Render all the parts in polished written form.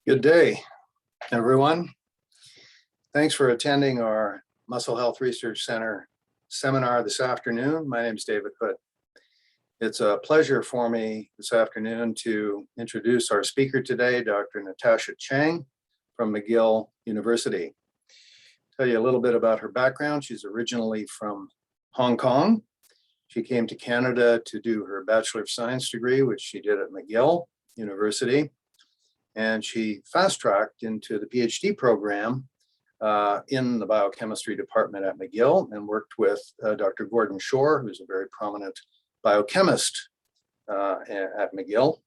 Good day, everyone. Thanks for attending our Muscle Health Research Center seminar this afternoon. My name is David Hood. It's a pleasure for me this afternoon to introduce our speaker today, Dr. Natasha Chang from McGill University. Tell you a little bit about her background. She's originally from Hong Kong. She came to Canada to do her Bachelor of Science degree, which she did at McGill University. And she fast-tracked into the PhD program in the biochemistry department at McGill and worked with Dr. Gordon Shore, who's a very prominent biochemist at McGill.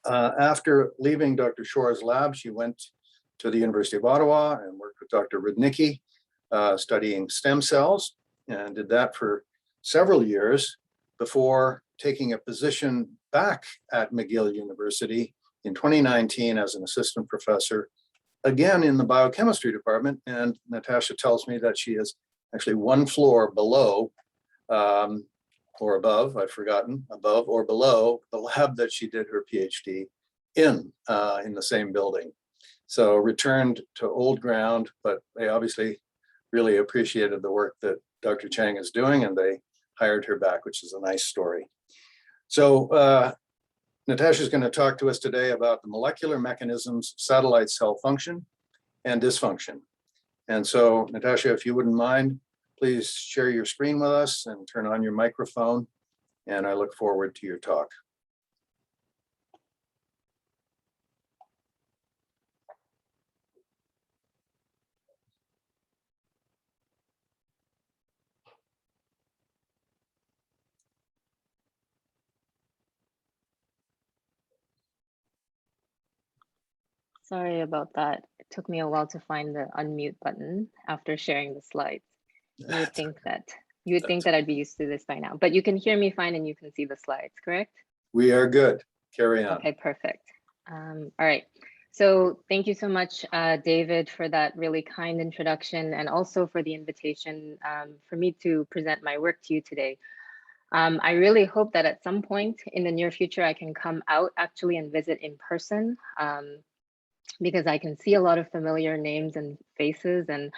After leaving Dr. Shore's lab, she went to the University of Ottawa and worked with Dr. Rudnicki studying stem cells, and did that for several years before taking a position back at McGill University in 2019 as an assistant professor, again in the biochemistry department. And Natasha tells me that she is actually one floor below or above, I've forgotten, above or below the lab that she did her PhD in the same building. So returned to old ground, but they obviously really appreciated the work that Dr. Chang is doing, and they hired her back, which is a nice story. So Natasha is going to talk to us today about the molecular mechanisms of satellite cell function and dysfunction. And so, Natasha, if you wouldn't mind, please share your screen with us and turn on your microphone. And I look forward to your talk. Sorry about that. It took me a while to find the unmute button after sharing the slides. You would think that I'd be used to this by now, but you can hear me fine and you can see the slides, correct? We are good. Carry on. Okay, perfect. All right. So thank you so much, David, for that really kind introduction, and also for the invitation for me to present my work to you today. I really hope that at some point in the near future, I can come out actually and visit in person, because I can see a lot of familiar names and faces, and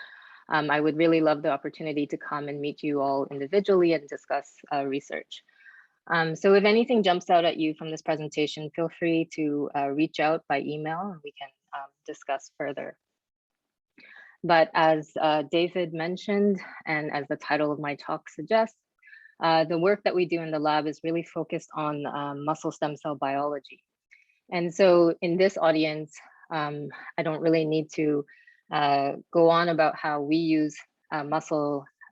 I would really love the opportunity to come and meet you all individually and discuss research. So if anything jumps out at you from this presentation, feel free to reach out by email and we can discuss further. But as David mentioned, and as the title of my talk suggests, the work that we do in the lab is really focused on muscle stem cell biology. And so in this audience, I don't really need to go on about how we use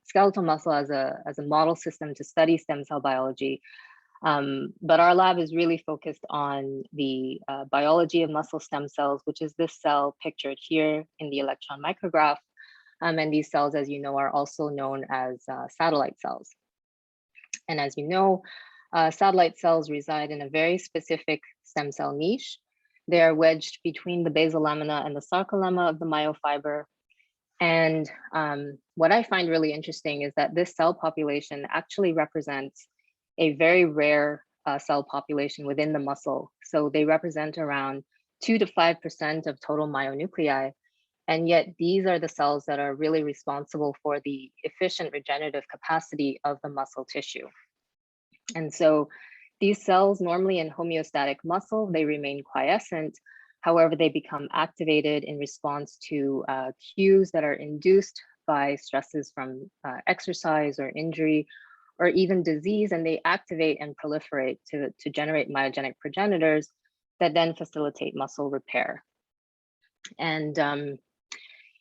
skeletal muscle as a model system to study stem cell biology. But our lab is really focused on the biology of muscle stem cells, which is this cell pictured here in the electron micrograph. And these cells, as you know, are also known as satellite cells. And as you know, satellite cells reside in a very specific stem cell niche. They are wedged between the basal lamina and the sarcolemma of the myofiber. And what I find really interesting is that this cell population actually represents a very rare cell population within the muscle. So they represent around 2 to 5% of total myonuclei. And yet these are the cells that are really responsible for the efficient regenerative capacity of the muscle tissue. And so these cells, normally in homeostatic muscle, they remain quiescent. However, they become activated in response to cues that are induced by stresses from exercise or injury or even disease, and they activate and proliferate to generate myogenic progenitors that then facilitate muscle repair. And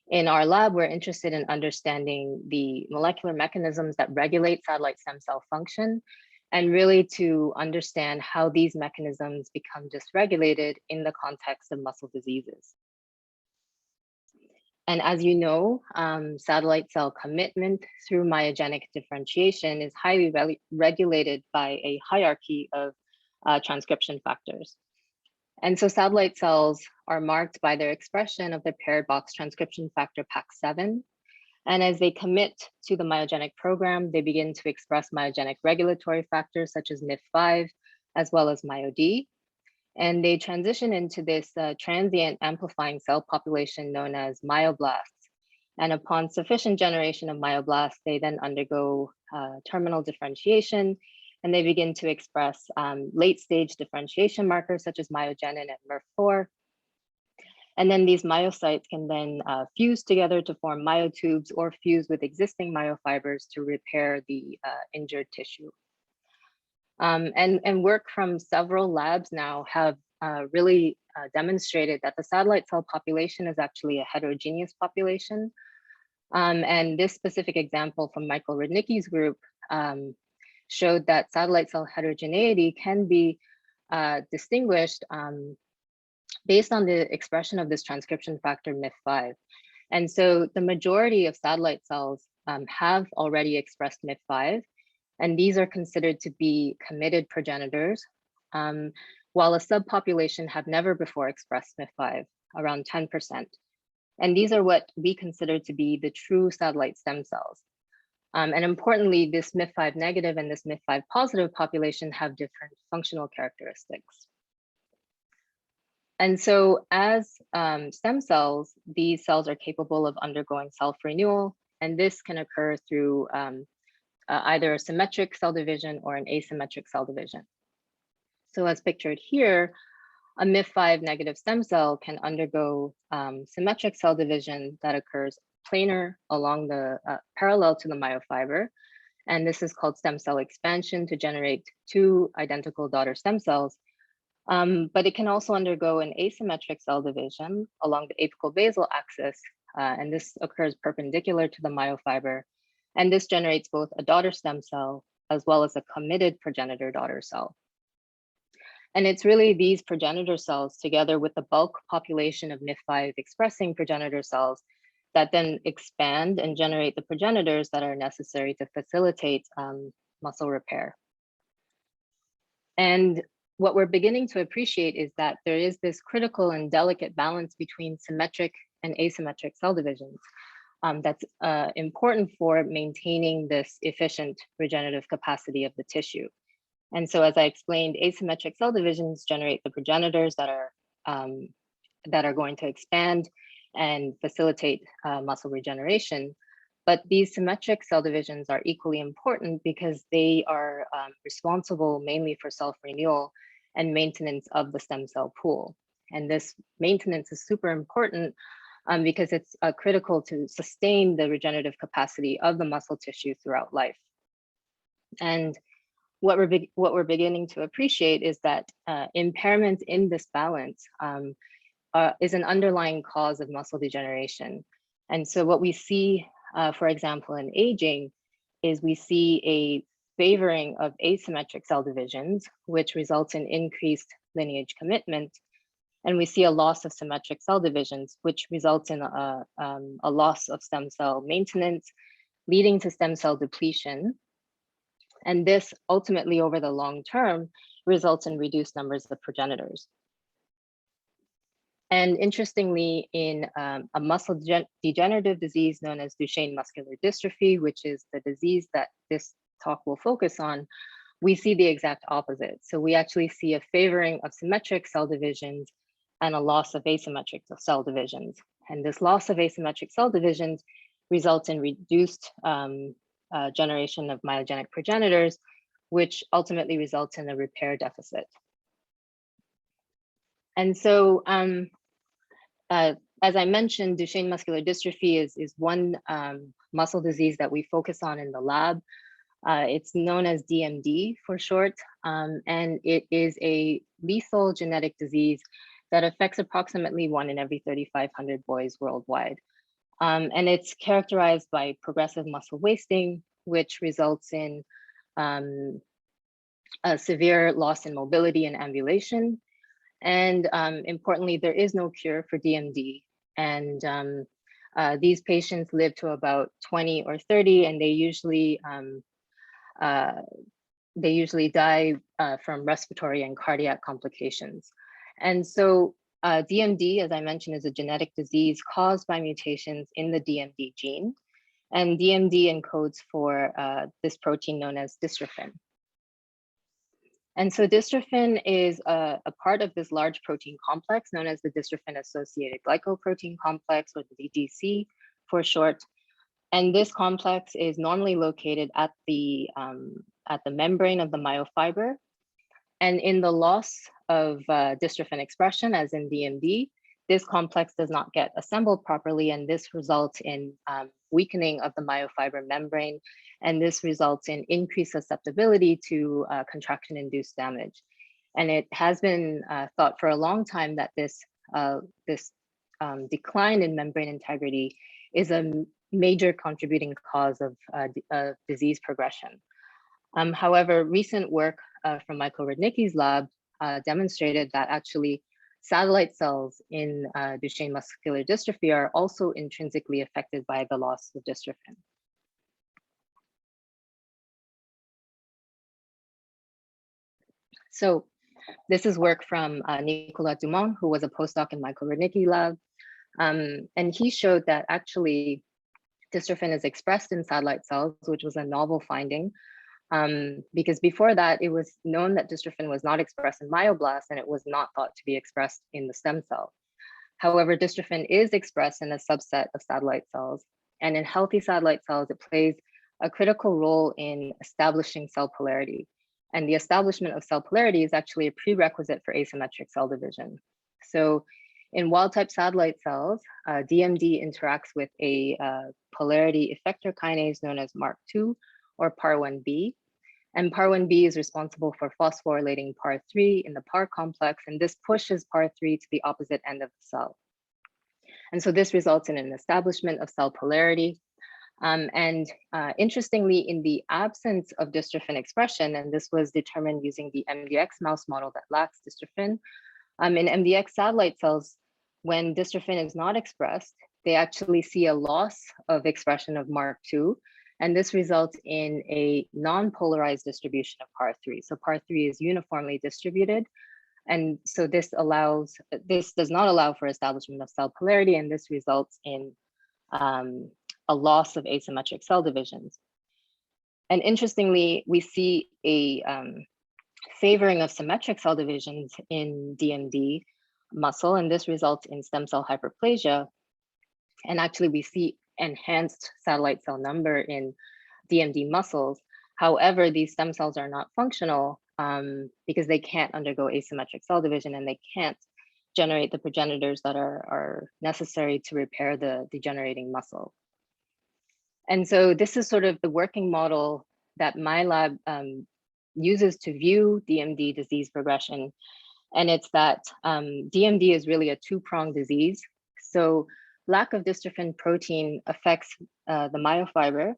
in our lab, we're interested in understanding the molecular mechanisms that regulate satellite stem cell function, and really to understand how these mechanisms become dysregulated in the context of muscle diseases. And as you know, satellite cell commitment through myogenic differentiation is highly regulated by a hierarchy of transcription factors. And so satellite cells are marked by their expression of the paired box transcription factor PAX7. And as they commit to the myogenic program, they begin to express myogenic regulatory factors such as MIF5, as well as MyoD. And they transition into this transient amplifying cell population known as myoblasts. And upon sufficient generation of myoblasts, they then undergo terminal differentiation, and they begin to express late stage differentiation markers such as myogenin and MERF4. And then these myocytes can then fuse together to form myotubes or fuse with existing myofibers to repair the injured tissue. And work from several labs now have really demonstrated that the satellite cell population is actually a heterogeneous population. And this specific example from Michael Rudnicki's group showed that satellite cell heterogeneity can be distinguished based on the expression of this transcription factor MIF5. And so the majority of satellite cells have already expressed MIF5, and these are considered to be committed progenitors, while a subpopulation have never before expressed MIF5, around 10%. And these are what we consider to be the true satellite stem cells. And importantly, this MIF5 negative and this MIF5 positive population have different functional characteristics. And so as stem cells, these cells are capable of undergoing self-renewal, and this can occur through either a symmetric cell division or an asymmetric cell division. So as pictured here, a MIF5 negative stem cell can undergo symmetric cell division that occurs planar along the parallel to the myofiber. And this is called stem cell expansion to generate two identical daughter stem cells. But it can also undergo an asymmetric cell division along the apical basal axis. And this occurs perpendicular to the myofiber. And this generates both a daughter stem cell as well as a committed progenitor daughter cell. And it's really these progenitor cells together with the bulk population of MIF5 expressing progenitor cells that then expand and generate the progenitors that are necessary to facilitate muscle repair. And what we're beginning to appreciate is that there is this critical and delicate balance between symmetric and asymmetric cell divisions that's important for maintaining this efficient regenerative capacity of the tissue. And so as I explained, asymmetric cell divisions generate the progenitors that are going to expand and facilitate muscle regeneration. But these symmetric cell divisions are equally important because they are responsible mainly for self-renewal and maintenance of the stem cell pool. And this maintenance is super important because it's critical to sustain the regenerative capacity of the muscle tissue throughout life. And what we're beginning to appreciate is that impairment in this balance is an underlying cause of muscle degeneration. And so what we see, for example, in aging, is we see a favoring of asymmetric cell divisions, which results in increased lineage commitment. And we see a loss of symmetric cell divisions, which results in a loss of stem cell maintenance, leading to stem cell depletion. And this ultimately over the long term results in reduced numbers of progenitors. And interestingly, in a muscle degenerative disease known as Duchenne muscular dystrophy, which is the disease that this talk will focus on, we see the exact opposite. So we actually see a favoring of symmetric cell divisions and a loss of asymmetric cell divisions. And this loss of asymmetric cell divisions results in reduced generation of myogenic progenitors, which ultimately results in a repair deficit. And so, as I mentioned, Duchenne muscular dystrophy is one muscle disease that we focus on in the lab. It's known as DMD for short, and it is a lethal genetic disease that affects approximately 1 in every 3,500 boys worldwide. And it's characterized by progressive muscle wasting, which results in a severe loss in mobility and ambulation. And importantly, there is no cure for DMD. And these patients live to about 20 or 30, and they usually die from respiratory and cardiac complications. And so DMD, as I mentioned, is a genetic disease caused by mutations in the DMD gene. And DMD encodes for this protein known as dystrophin. And so dystrophin is a part of this large protein complex known as the dystrophin-associated glycoprotein complex, or the DGC for short. And this complex is normally located at the membrane of the myofiber. And in the loss of dystrophin expression, as in DMD, this complex does not get assembled properly, and this results in weakening of the myofiber membrane, and this results in increased susceptibility to contraction-induced damage. And it has been thought for a long time that this decline in membrane integrity is a major contributing cause of disease progression. However, recent work from Michael Rudnicki's lab demonstrated that actually satellite cells in Duchenne muscular dystrophy are also intrinsically affected by the loss of dystrophin. So this is work from Nicolas Dumont, who was a postdoc in Michael Rudnicki's lab. And he showed that actually dystrophin is expressed in satellite cells, which was a novel finding. Because before that, it was known that dystrophin was not expressed in myoblasts, and it was not thought to be expressed in the stem cell. However, dystrophin is expressed in a subset of satellite cells, and in healthy satellite cells, it plays a critical role in establishing cell polarity. And the establishment of cell polarity is actually a prerequisite for asymmetric cell division. So in wild-type satellite cells, DMD interacts with a polarity effector kinase known as MARC2, or PAR1B. And PAR1B is responsible for phosphorylating PAR3 in the PAR complex, and this pushes PAR3 to the opposite end of the cell. And so this results in an establishment of cell polarity. Interestingly, in the absence of dystrophin expression, and this was determined using the MDX mouse model that lacks dystrophin, in MDX satellite cells, when dystrophin is not expressed, they actually see a loss of expression of MARC2, and this results in a non-polarized distribution of PAR3. So PAR3 is uniformly distributed. And so this does not allow for establishment of cell polarity, and this results in a loss of asymmetric cell divisions. And interestingly, we see a favoring of symmetric cell divisions in DMD muscle, and this results in stem cell hyperplasia. And actually we see enhanced satellite cell number in DMD muscles. However, these stem cells are not functional because they can't undergo asymmetric cell division, and they can't generate the progenitors that are necessary to repair the degenerating muscle. And so this is sort of the working model that my lab uses to view DMD disease progression. And it's that DMD is really a two-pronged disease. So lack of dystrophin protein affects the myofiber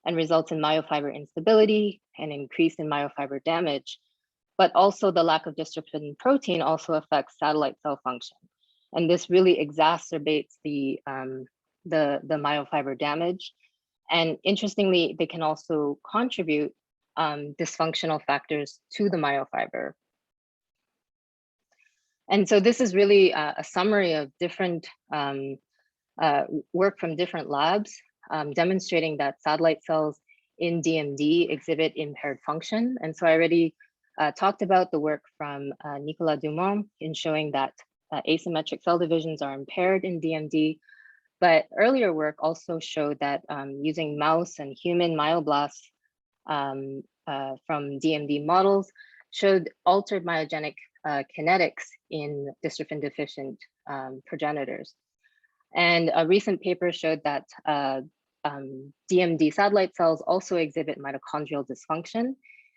and results in myofiber instability and increase in myofiber damage. But also the lack of dystrophin protein also affects satellite cell function. And this really exacerbates the myofiber damage. And interestingly, they can also contribute dysfunctional factors to the myofiber. And so this is really a summary of different work from different labs demonstrating that satellite cells in DMD exhibit impaired function. And so I already talked about the work from Nicolas Dumont in showing that asymmetric cell divisions are impaired in DMD. But earlier work also showed that using mouse and human myoblasts from DMD models showed altered myogenic kinetics in dystrophin deficient progenitors. And a recent paper showed that DMD satellite cells also exhibit mitochondrial dysfunction.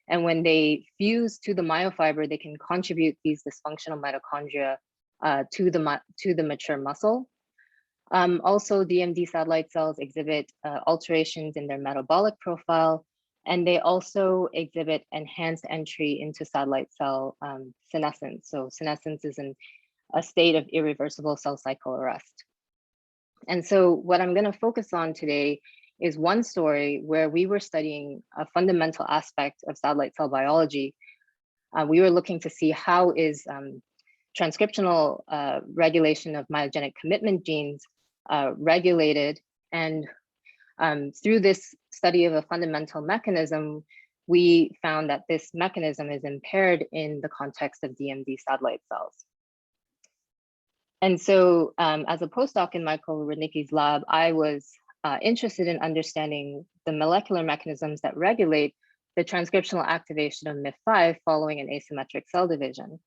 And when they fuse to the myofiber, they can contribute these dysfunctional mitochondria to the mature muscle. Also, DMD satellite cells exhibit alterations in their metabolic profile, and they also exhibit enhanced entry into satellite cell senescence. So senescence is a state of irreversible cell cycle arrest. And so what I'm going to focus on today is one story where we were studying a fundamental aspect of satellite cell biology. We were looking to see how is transcriptional regulation of myogenic commitment genes regulated. And through this study of a fundamental mechanism, we found that this mechanism is impaired in the context of DMD satellite cells. And so as a postdoc in Michael Rudnicki's lab, I was interested in understanding the molecular mechanisms that regulate the transcriptional activation of MIF5 following an asymmetric cell division.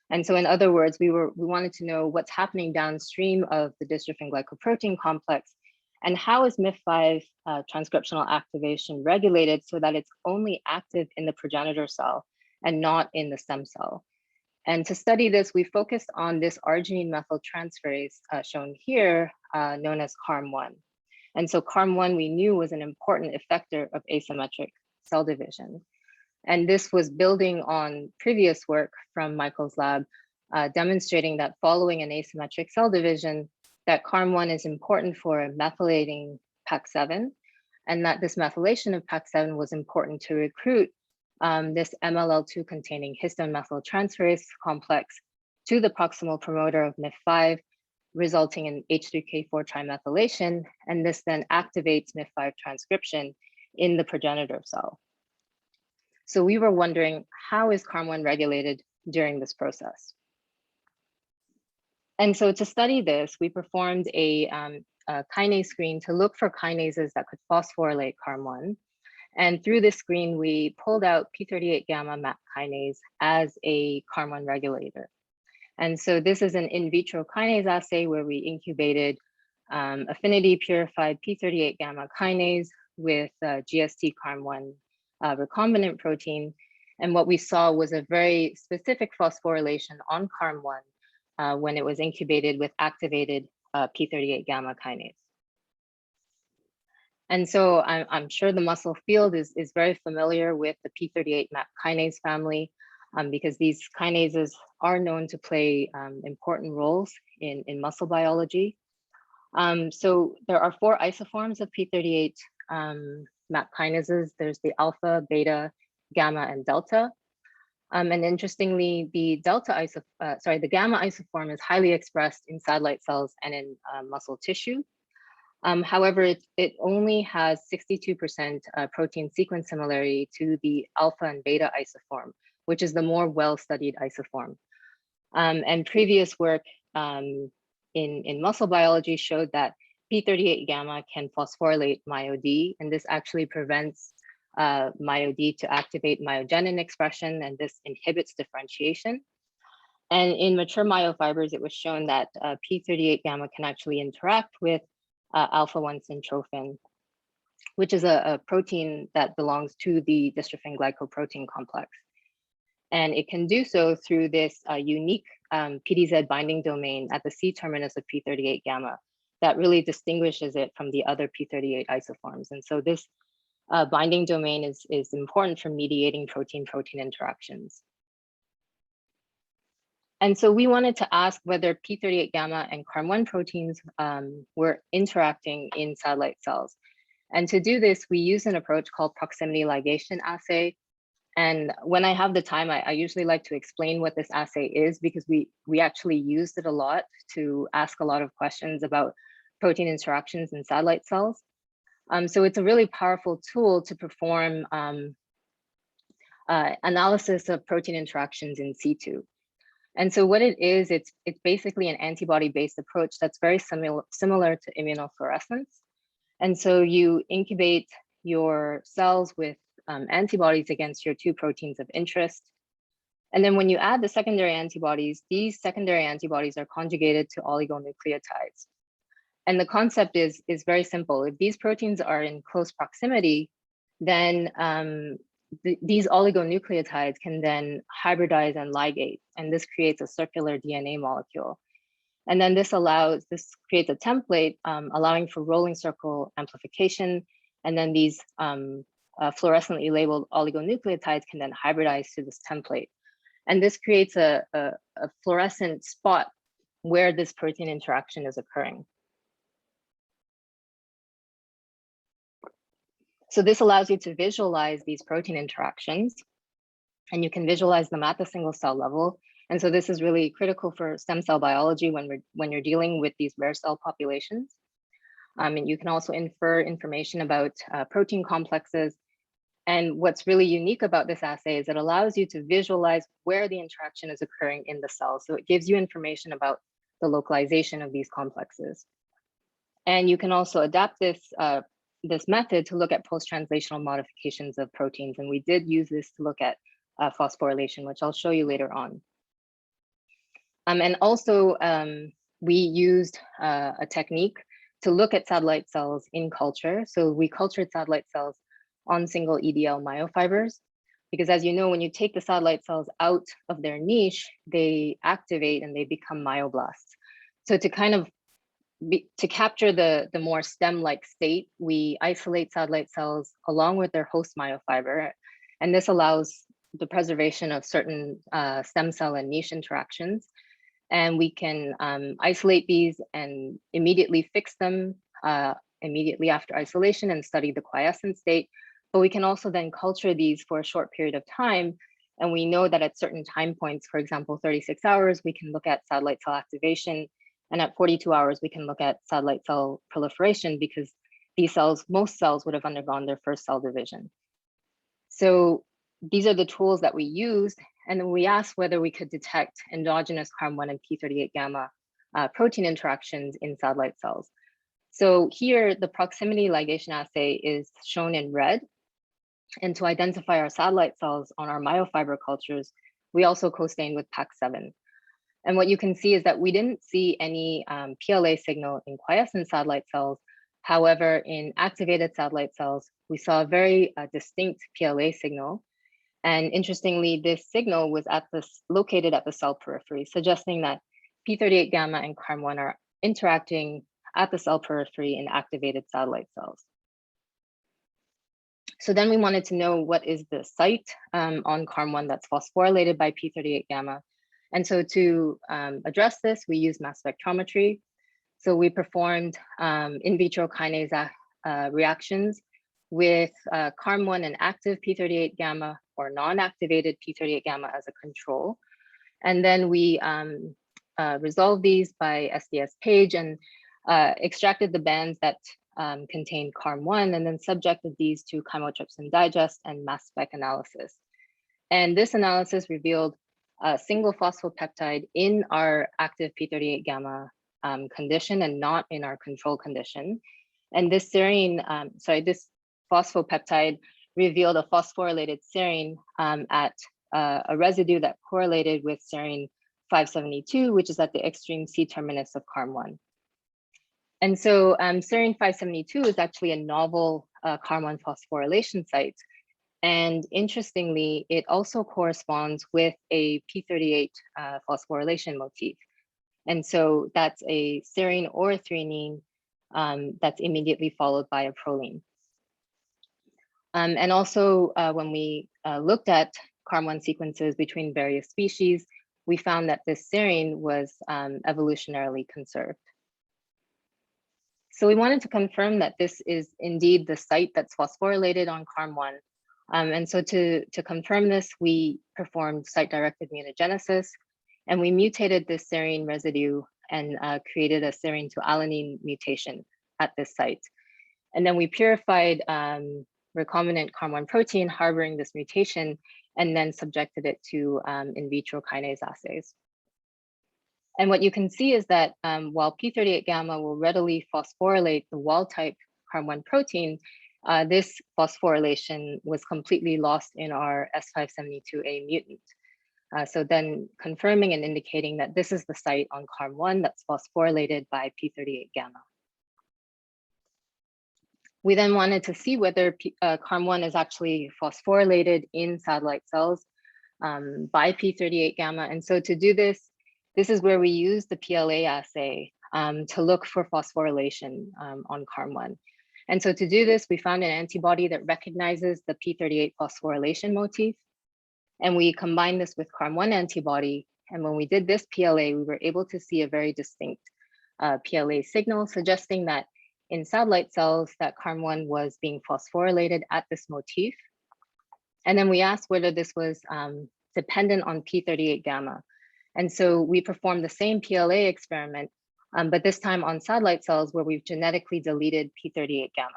And so in other words, we wanted to know what's happening downstream of the dystrophin glycoprotein complex, and how is MIF5 transcriptional activation regulated so that it's only active in the progenitor cell and not in the stem cell. And to study this, we focused on this arginine methyltransferase shown here, known as CARM1. And so CARM1 we knew was an important effector of asymmetric cell division. And this was building on previous work from Michael's lab, demonstrating that following an asymmetric cell division, that CARM1 is important for methylating PAX7, and that this methylation of PAX7 was important to recruit this MLL2 containing histone methyltransferase complex to the proximal promoter of MIF5, resulting in H3K4 trimethylation, and this then activates MIF5 transcription in the progenitor cell. So we were wondering, how is CARM1 regulated during this process? And so to study this, we performed a kinase screen to look for kinases that could phosphorylate CARM1. And through this screen, we pulled out p38 gamma MAP kinase as a CARM1 regulator. And so this is an in vitro kinase assay where we incubated affinity purified p38 gamma kinase with GST CARM1 recombinant protein. And what we saw was a very specific phosphorylation on CARM1 when it was incubated with activated p38 gamma kinase. And so I'm sure the muscle field is very familiar with the p38 MAP kinase family because these kinases are known to play important roles in muscle biology. So there are 4 isoforms of p38 MAP kinases. There's the alpha, beta, gamma, and delta. And interestingly, the gamma isoform is highly expressed in satellite cells and in muscle tissue. However, it only has 62% protein sequence similarity to the alpha and beta isoform, which is the more well-studied isoform. And previous work in muscle biology showed that p38 gamma can phosphorylate MyoD, and this actually prevents MyoD to activate myogenin expression, and this inhibits differentiation. And in mature myofibers, it was shown that p38 gamma can actually interact with alpha-1 syntrophin, which is a protein that belongs to the dystrophin glycoprotein complex. And it can do so through this unique PDZ binding domain at the C terminus of p38 gamma that really distinguishes it from the other p38 isoforms. And so this binding domain is important for mediating protein-protein interactions. And so we wanted to ask whether p38 gamma and CARM1 proteins were interacting in satellite cells. And to do this, we use an approach called proximity ligation assay. And when I have the time, I usually like to explain what this assay is because we actually used it a lot to ask a lot of questions about protein interactions in satellite cells. So it's a really powerful tool to perform analysis of protein interactions in situ. And so what it is, it's basically an antibody-based approach that's very similar to immunofluorescence. And so you incubate your cells with antibodies against your 2 proteins of interest. And then when you add the secondary antibodies, these secondary antibodies are conjugated to oligonucleotides. And the concept is very simple. If these proteins are in close proximity, then these oligonucleotides can then hybridize and ligate, and this creates a circular DNA molecule. And then this creates a template allowing for rolling circle amplification, and then these fluorescently labeled oligonucleotides can then hybridize to this template. And this creates a fluorescent spot where this protein interaction is occurring. So this allows you to visualize these protein interactions, and you can visualize them at the single cell level. And so this is really critical for stem cell biology when you're dealing with these rare cell populations. And you can also infer information about protein complexes. And what's really unique about this assay is it allows you to visualize where the interaction is occurring in the cell. So it gives you information about the localization of these complexes. And you can also adapt this method to look at post-translational modifications of proteins. And we did use this to look at phosphorylation, which I'll show you later on. And also, we used a technique to look at satellite cells in culture. So we cultured satellite cells on single EDL myofibers, because as you know, when you take the satellite cells out of their niche, they activate and they become myoblasts. So to kind of to capture the more stem-like state, we isolate satellite cells along with their host myofiber. And this allows the preservation of certain stem cell and niche interactions. And we can isolate these and immediately fix them immediately after isolation and study the quiescent state. But we can also then culture these for a short period of time. And we know that at certain time points, for example, 36 hours, we can look at satellite cell activation. And at 42 hours, we can look at satellite cell proliferation, because these cells, most cells would have undergone their first cell division. So these are the tools that we used. And then we asked whether we could detect endogenous CARM1 and P38 gamma protein interactions in satellite cells. So here, the proximity ligation assay is shown in red. And to identify our satellite cells on our myofiber cultures, we also co-stained with PAC7. And what you can see is that we didn't see any PLA signal in quiescent satellite cells. However, in activated satellite cells, we saw a very distinct PLA signal. And interestingly, this signal was located at the cell periphery, suggesting that P38 gamma and CARM1 are interacting at the cell periphery in activated satellite cells. So then we wanted to know what is the site on CARM1 that's phosphorylated by P38 gamma. And so to address this, we used mass spectrometry. So we performed in vitro kinase reactions with CARM1 and active P38 gamma or non-activated P38 gamma as a control. And then we resolved these by SDS page and extracted the bands that contained CARM1 and then subjected these to chymotrypsin digest and mass spec analysis. And this analysis revealed a single phosphopeptide in our active P38 gamma condition and not in our control condition. And this serine, this phosphopeptide revealed a phosphorylated serine at a residue that correlated with serine 572, which is at the extreme C terminus of CARM1. And so serine 572 is actually a novel CARM1 phosphorylation site. And interestingly, it also corresponds with a P38 phosphorylation motif. And so that's a serine or a threonine that's immediately followed by a proline. And also, when we looked at CARM1 sequences between various species, we found that this serine was evolutionarily conserved. So we wanted to confirm that this is indeed the site that's phosphorylated on CARM1. And so to confirm this, we performed site-directed mutagenesis, and we mutated this serine residue and created a serine to alanine mutation at this site. And then we purified recombinant CARM1 protein harboring this mutation and then subjected it to in vitro kinase assays. And what you can see is that while P38 gamma will readily phosphorylate the wild-type CARM1 protein, this phosphorylation was completely lost in our S572A mutant. So then confirming and indicating that this is the site on CARM1 that's phosphorylated by P38 gamma. We then wanted to see whether CARM1 is actually phosphorylated in satellite cells by P38 gamma. And so to do this, this is where we use the PLA assay to look for phosphorylation on CARM1. And so to do this, we found an antibody that recognizes the P38 phosphorylation motif. And we combined this with CARM1 antibody. And when we did this PLA, we were able to see a very distinct PLA signal, suggesting that in satellite cells that CARM1 was being phosphorylated at this motif. And then we asked whether this was dependent on P38 gamma. And so we performed the same PLA experiment, but this time on satellite cells where we've genetically deleted P38 gamma.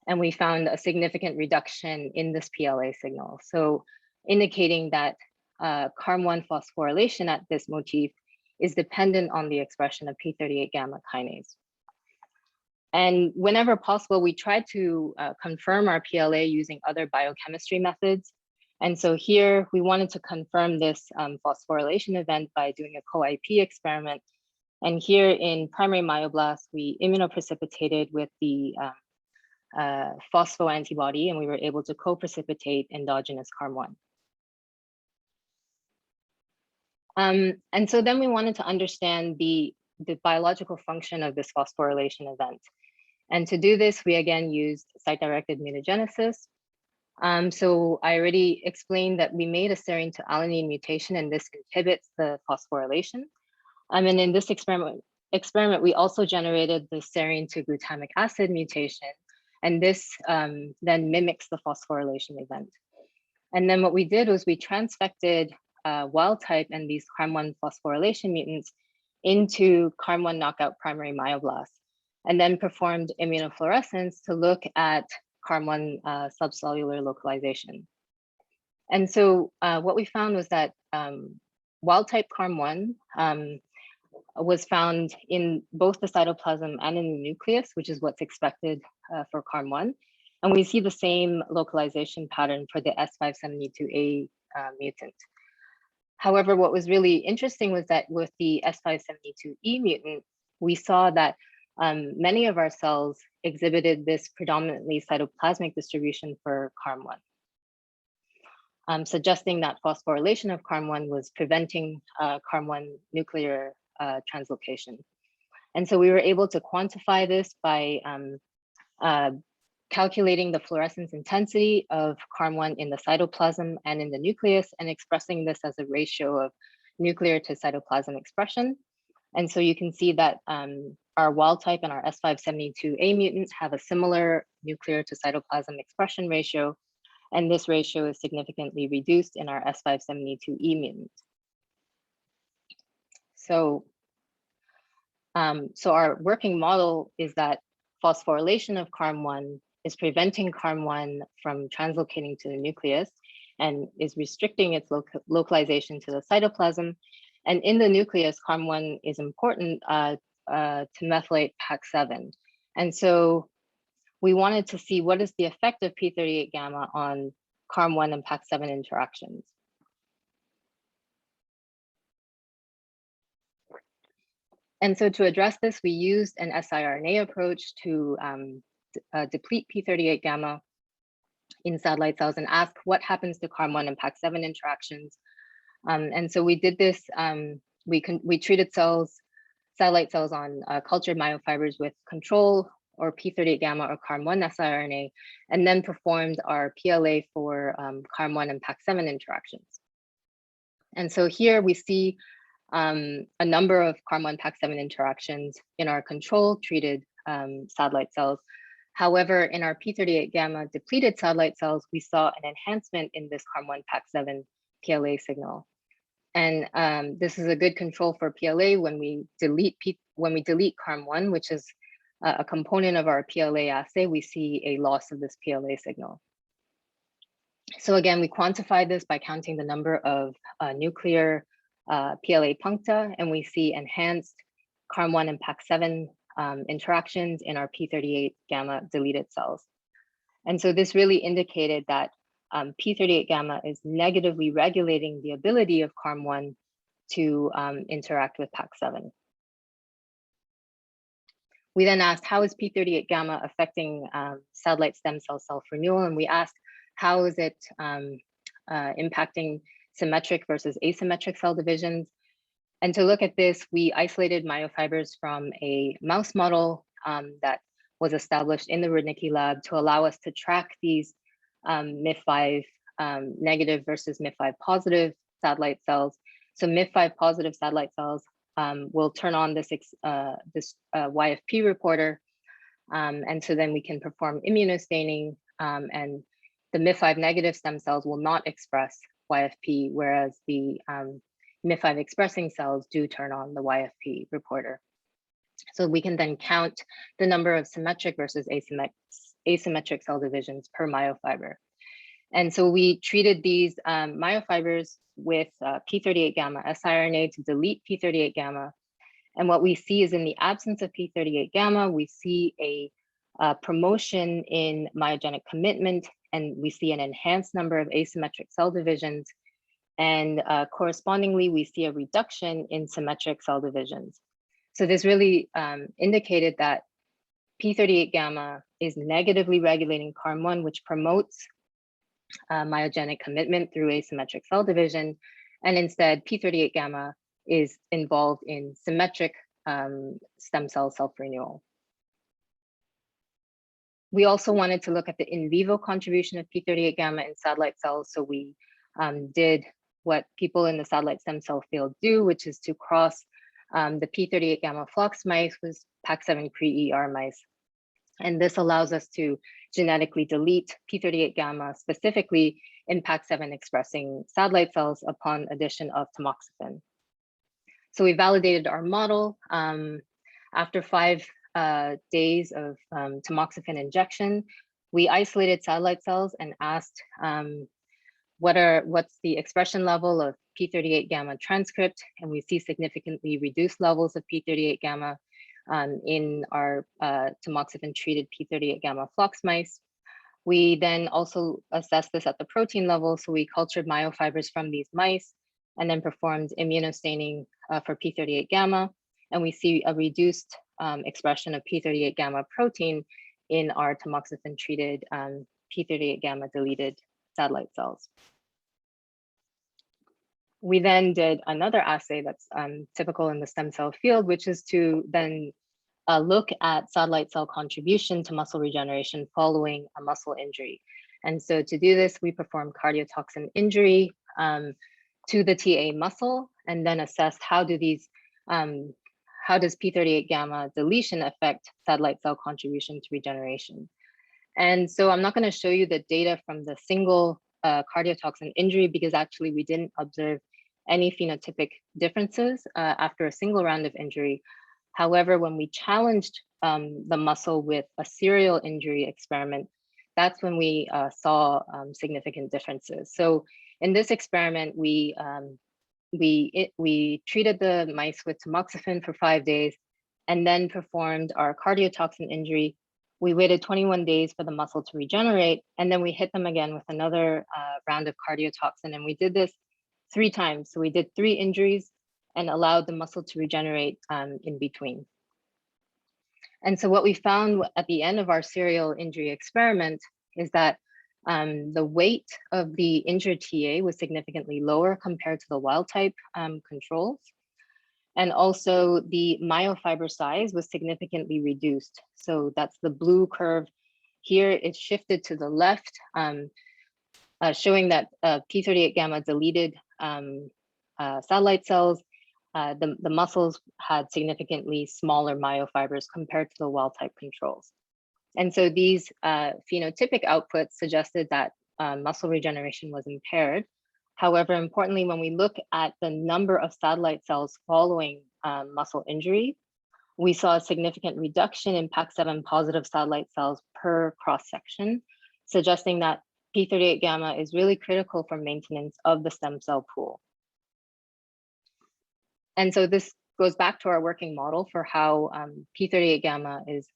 And we found a significant reduction in this PLA signal. So indicating that CARM1 phosphorylation at this motif is dependent on the expression of P38 gamma kinase. And whenever possible, we try to confirm our PLA using other biochemistry methods. And so here we wanted to confirm this phosphorylation event by doing a co-IP experiment. And here in primary myoblasts, we immunoprecipitated with the phospho antibody, and we were able to co-precipitate endogenous CARM1. And so then we wanted to understand the biological function of this phosphorylation event. And to do this, we again used site-directed mutagenesis. So I already explained that we made a serine to alanine mutation, and this inhibits the phosphorylation. And in this experiment, we also generated the serine to glutamic acid mutation, and this then mimics the phosphorylation event. And then what we did was we transfected wild type and these CARM1 phosphorylation mutants into CARM1 knockout primary myoblasts, and then performed immunofluorescence to look at CARM1 subcellular localization. And so what we found was that wild type CARM1 was found in both the cytoplasm and in the nucleus, which is what's expected for CARM1. And we see the same localization pattern for the S572A mutant. However, what was really interesting was that with the S572E mutant, we saw that many of our cells exhibited this predominantly cytoplasmic distribution for CARM1, suggesting that phosphorylation of CARM1 was preventing CARM1 nuclear translocation. And so we were able to quantify this by calculating the fluorescence intensity of CARM1 in the cytoplasm and in the nucleus, and expressing this as a ratio of nuclear to cytoplasm expression. And so you can see that our wild type and our S572A mutants have a similar nuclear to cytoplasm expression ratio, and this ratio is significantly reduced in our S572E mutant. So our working model is that phosphorylation of CARM1 is preventing CARM1 from translocating to the nucleus and is restricting its localization to the cytoplasm. And in the nucleus, CARM1 is important to methylate PAX7. And so we wanted to see what is the effect of P38 gamma on CARM1 and PAX7 interactions. And so to address this, we used an siRNA approach to deplete P38 gamma in satellite cells and ask what happens to CARM1 and PAX7 interactions. And so we did this, we treated satellite cells on cultured myofibers with control or P38 gamma or CARM1 siRNA, and then performed our PLA for CARM1 and PAX7 interactions. And so here we see a number of CARM1 PAX7 interactions in our control treated satellite cells. However, in our P38 gamma depleted satellite cells, we saw an enhancement in this CARM1 PAX7 PLA signal. And this is a good control for PLA when we delete CARM1, which is a component of our PLA assay, we see a loss of this PLA signal. So again, we quantified this by counting the number of nuclear PLA puncta, and we see enhanced CARM1 and PAX7 interactions in our P38 gamma deleted cells. And so this really indicated that P38 gamma is negatively regulating the ability of CARM1 to interact with PAX7. We then asked, how is P38 gamma affecting satellite stem cell self-renewal? And we asked, how is it impacting symmetric versus asymmetric cell divisions? And to look at this, we isolated myofibers from a mouse model that was established in the Rudnicki lab to allow us to track these MIF5 negative versus MIF5 positive satellite cells. So MIF5 positive satellite cells will turn on this YFP reporter. And so then we can perform immunostaining, and the MIF5 negative stem cells will not express YFP, whereas the MIF5 expressing cells do turn on the YFP reporter. So we can then count the number of symmetric versus asymmetric cell divisions per myofiber. And so we treated these myofibers with p38 gamma siRNA to delete p38 gamma. And what we see is in the absence of p38 gamma, we see a promotion in myogenic commitment, and we see an enhanced number of asymmetric cell divisions. And correspondingly, we see a reduction in symmetric cell divisions. So this really indicated that p38 gamma is negatively regulating CARM1, which promotes myogenic commitment through asymmetric cell division. And instead, p38 gamma is involved in symmetric stem cell self-renewal. We also wanted to look at the in vivo contribution of p38 gamma in satellite cells. So we did what people in the satellite stem cell field do, which is to cross the p38 gamma flox mice with PAX7 pre-ER mice. And this allows us to genetically delete p38 gamma specifically in PAX7 expressing satellite cells upon addition of tamoxifen. So we validated our model. After 5 days of tamoxifen injection, we isolated satellite cells and asked what's the expression level of p38 gamma transcript, and we see significantly reduced levels of p38 gamma in our tamoxifen treated p38 gamma flox mice. We then also assessed this at the protein level, so we cultured myofibers from these mice and then performed immunostaining for p38 gamma, and we see a reduced expression of p38 gamma protein in our tamoxifen treated p38 gamma deleted satellite cells. We then did another assay that's typical in the stem cell field, which is to then look at satellite cell contribution to muscle regeneration following a muscle injury. And so to do this, we performed cardiotoxin injury to the TA muscle, and then assessed how does p38 gamma deletion affect satellite cell contribution to regeneration. And so I'm not going to show you the data from the single cardiotoxin injury, because actually we didn't observe any phenotypic differences after a single round of injury. However, when we challenged the muscle with a serial injury experiment, that's when we saw significant differences. So in this experiment, we treated the mice with tamoxifen for 5 days and then performed our cardiotoxin injury. We waited 21 days for the muscle to regenerate, and then we hit them again with another round of cardiotoxin, and we did this 3 times. So we did 3 injuries and allowed the muscle to regenerate in between. And so what we found at the end of our serial injury experiment is that the weight of the injured TA was significantly lower compared to the wild type controls. And also the myofiber size was significantly reduced. So that's the blue curve here. It's shifted to the left, showing that p38 gamma deleted satellite cells, the muscles had significantly smaller myofibers compared to the wild type controls. And so these phenotypic outputs suggested that muscle regeneration was impaired. However, importantly, when we look at the number of satellite cells following muscle injury, we saw a significant reduction in PAX7 positive satellite cells per cross-section, suggesting that p38 gamma is really critical for maintenance of the stem cell pool. And so this goes back to our working model for how p38 gamma is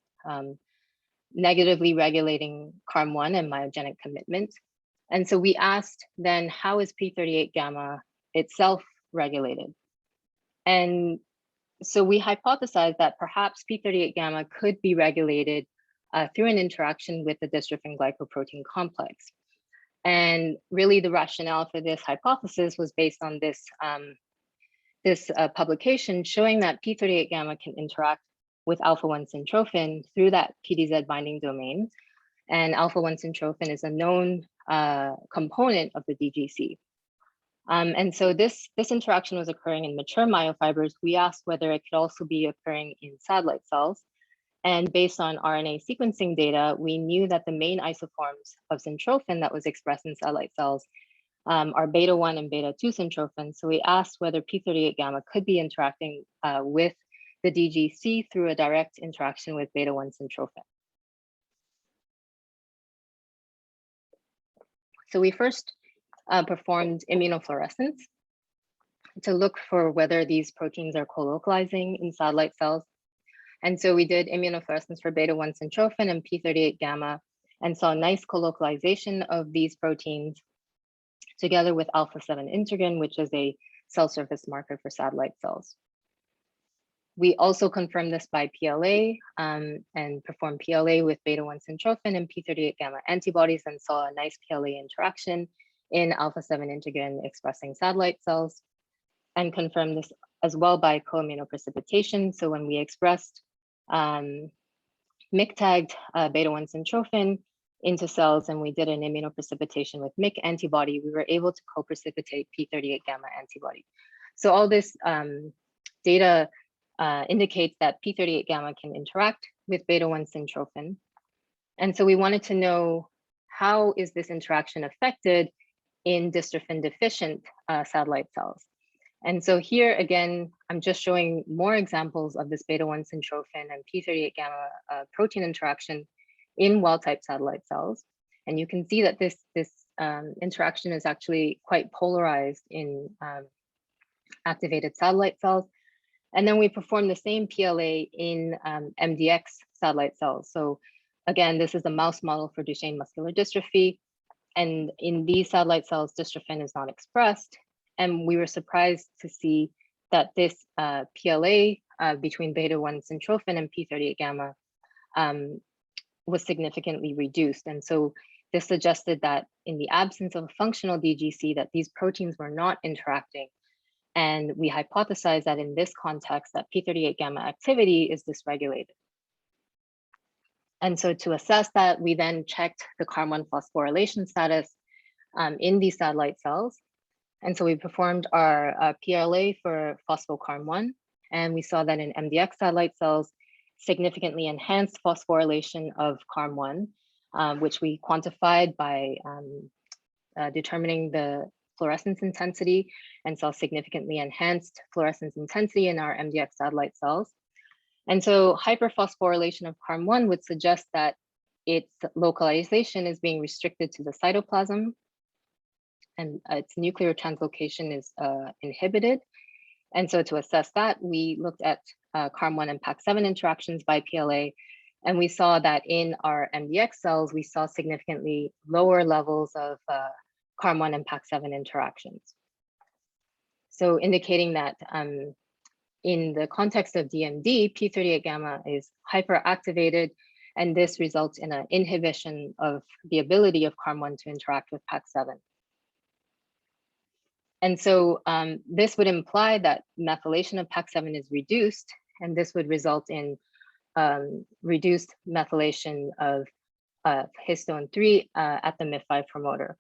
negatively regulating CARM1 and myogenic commitment. And so we asked then, how is p38 gamma itself regulated? And so we hypothesized that perhaps p38 gamma could be regulated through an interaction with the dystrophin glycoprotein complex. And really the rationale for this hypothesis was based on this, publication showing that p38 gamma can interact with alpha-1 syntrophin through that PDZ binding domain. And alpha-1 syntrophin is a known component of the DGC. And so this interaction was occurring in mature myofibers. We asked whether it could also be occurring in satellite cells. And based on RNA sequencing data, we knew that the main isoforms of syntrophin that was expressed in satellite cells are beta-1 and beta-2 syntrophin. So we asked whether p38 gamma could be interacting with the DGC through a direct interaction with beta-1 syntrophin. So we first performed immunofluorescence to look for whether these proteins are co-localizing in satellite cells. And so we did immunofluorescence for beta-1 syntrophin and p38 gamma and saw nice co-localization of these proteins together with alpha-7 integrin, which is a cell surface marker for satellite cells. We also confirmed this by PLA and performed PLA with beta-1 syntrophin and p38 gamma antibodies and saw a nice PLA interaction in alpha-7 integrin expressing satellite cells, and confirmed this as well by co-immunoprecipitation. So when we expressed MIC-tagged beta-1 syntrophin into cells and we did an immunoprecipitation with MIC antibody, we were able to co-precipitate p38 gamma antibody. So all this data indicates that p38 gamma can interact with beta-1 syntrophin. And so we wanted to know, how is this interaction affected in dystrophin deficient satellite cells? And so here again, I'm just showing more examples of this beta-1 syntrophin and p38 gamma protein interaction in wild-type satellite cells. And you can see that this interaction is actually quite polarized in activated satellite cells. And then we perform the same PLA in MDX satellite cells. So again, this is a mouse model for Duchenne muscular dystrophy. And in these satellite cells, dystrophin is not expressed. And we were surprised to see that this PLA between beta-1 syntrophin and p38 gamma was significantly reduced. And so this suggested that in the absence of a functional DGC, that these proteins were not interacting. And we hypothesized that in this context, that p38 gamma activity is dysregulated. And so to assess that, we then checked the CARM1 phosphorylation status in these satellite cells. And so we performed our PLA for phospho-CARM1, and we saw that in MDX satellite cells, significantly enhanced phosphorylation of CARM1, which we quantified by determining the fluorescence intensity, and saw significantly enhanced fluorescence intensity in our MDX satellite cells. And so hyperphosphorylation of CARM1 would suggest that its localization is being restricted to the cytoplasm, and its nuclear translocation is inhibited. And so to assess that, we looked at CARM1 and PAX7 interactions by PLA, and we saw that in our MDX cells, we saw significantly lower levels of CARM1 and PAX7 interactions. So indicating that in the context of DMD, p38 gamma is hyperactivated, and this results in an inhibition of the ability of CARM1 to interact with PAX7. And so this would imply that methylation of PAX7 is reduced, and this would result in reduced methylation of histone 3 at the MIF5 promoter.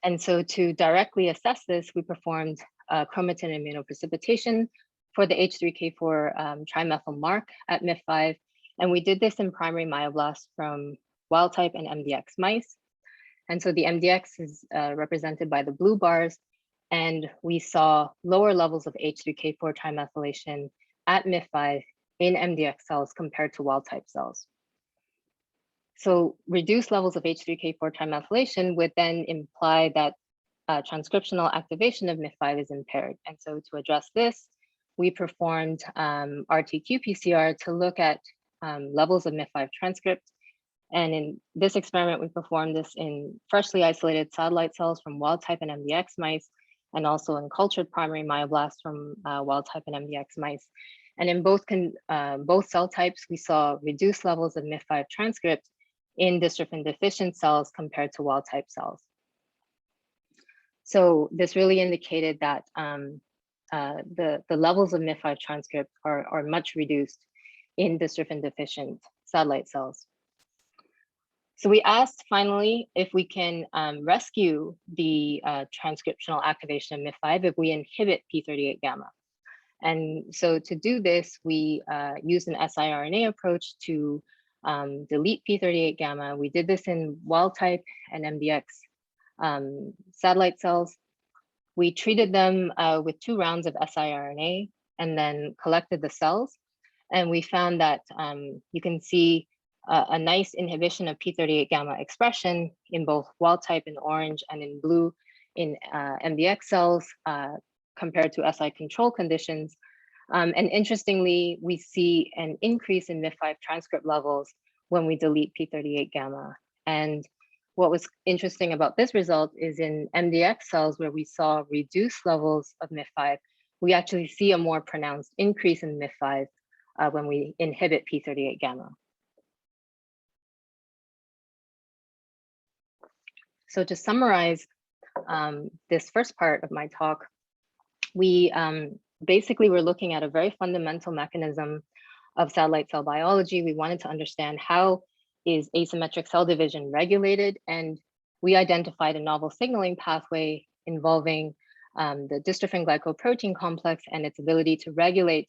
And so to directly assess this, we performed chromatin immunoprecipitation for the H3K4 trimethyl mark at MIF5. And we did this in primary myoblasts from wild type and MDX mice. And so the MDX is represented by the blue bars. And we saw lower levels of H3K4 trimethylation at MIF5 in MDX cells compared to wild type cells. So reduced levels of H3K4 trimethylation would then imply that transcriptional activation of MIF5 is impaired. And so to address this, we performed RT-qPCR to look at levels of MIF5 transcript. And in this experiment, we performed this in freshly isolated satellite cells from wild type and MDX mice, and also in cultured primary myoblasts from wild type and MDX mice. And in both cell types, we saw reduced levels of MIF5 transcript in dystrophin deficient cells compared to wild type cells. So this really indicated that the levels of MIF5 transcript are much reduced in dystrophin deficient satellite cells. So we asked finally if we can rescue the transcriptional activation of MIF5 if we inhibit p38 gamma. And so to do this, we used an siRNA approach to delete p38 gamma. We did this in wild type and MDX satellite cells. We treated them with 2 rounds of siRNA and then collected the cells. And we found that you can see a nice inhibition of P38 gamma expression in both wild type in orange and in blue in MDX cells compared to SI control conditions. And interestingly, we see an increase in MIF5 transcript levels when we delete P38 gamma. And what was interesting about this result is in MDX cells where we saw reduced levels of MIF5, we actually see a more pronounced increase in MIF5 when we inhibit P38 gamma. So to summarize this first part of my talk, we basically were looking at a very fundamental mechanism of satellite cell biology. We wanted to understand how is asymmetric cell division regulated, and we identified a novel signaling pathway involving the dystrophin glycoprotein complex and its ability to regulate